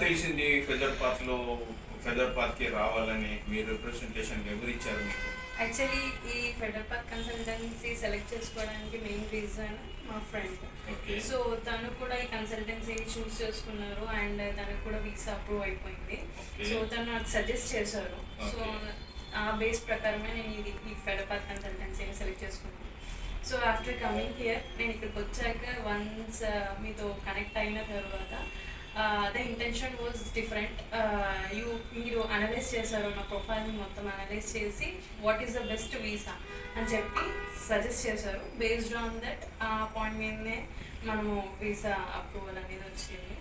తెలిసింది ఫెదర్ పాత్కి రావాలని మీ రిప్రజెంటేషన్ ఎవరు ఇచ్చారు మీకు? యాక్చువల్లీ ఈ ఫెడరల్ పాత్ కన్సల్టెన్సీ సెలెక్ట్ చేసుకోవడానికి మెయిన్ రీజన్ మా ఫ్రెండ్. సో తను కూడా ఈ కన్సల్టెన్సీ చూస్ చేసుకున్నారు అండ్ తనకు కూడా వీసా అప్రూవ్ అయిపోయింది. సో తను నాకు సజెస్ట్ చేశారు. సో ఆ బేస్ ప్రకారమే నేను ఈ ఫెడరల్ పాత్ కన్సల్టెన్సీని సెలెక్ట్ చేసుకున్నాను. సో ఆఫ్టర్ కమింగ్ హియర్ నేను ఇక్కడికి వచ్చాక వన్స్ మీతో కనెక్ట్ అయిన తర్వాత ద ఇంటెన్షన్ వాజ్ డిఫరెంట్. మీరు అనలైజ్ చేశారు నా ప్రొఫైల్ని మొత్తం అనలైజ్ చేసి what is the best visa అని చెప్పి సజెస్ట్ చేశారు. బేస్డ్ ఆన్ దట్ ఆ పాయింట్ మీదనే మనము వీసా అప్రూవల్ అనేది వచ్చింది.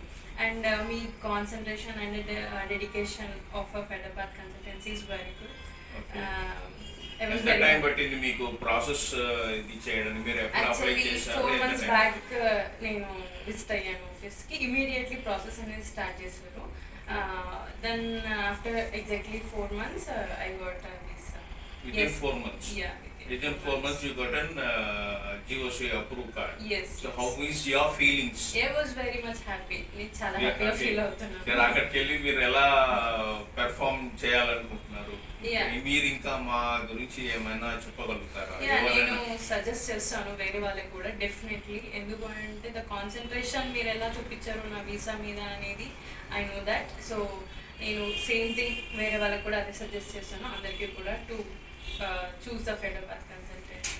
And me concentration and dedication of federal path consultancy is very good. ఎంత టైం పట్టింది మీకు ప్రాసెస్ ఇది చేయడానికి? మీరు ఎప్పుడు అప్లై చేశారు? 4 months బ్యాక్ నేను విజిట్ అయ్యాను ఆఫీస్కి. ఇమీడియట్లీ ప్రాసెస్ అనేది స్టార్ట్ చేశారు. Then after exactly 4 months I got visa. Within 4 months? Yeah. Within 4 months you got an GOC approved card. Yes. So how is your feelings? I was very much happy. నేను చాలా హ్యాపీగా feel అవుతున్నాను. మీరు అక్కడికి వెళ్ళి మీరు ఎలా పెర్ఫార్మ్ చేయాలనుకుంటున్నారు? మీరు ఇంకా మా గురించి ఏమైనా చెప్పగలుగుతారా? నేను సజెస్ట్ చేస్తాను వేరే వాళ్ళకి కూడా డెఫినెట్లీ. ఎందుకు అంటే ద కాన్సన్ట్రేషన్ మీరు ఎలా చూపించారు నా వీసా మీద అనేది ఐ నో దట్. సో నేను సేమ్ థింగ్ వేరే వాళ్ళకి కూడా అదే సజెస్ట్ చేస్తాను, అందరికీ కూడా to choose the federal path consultancy.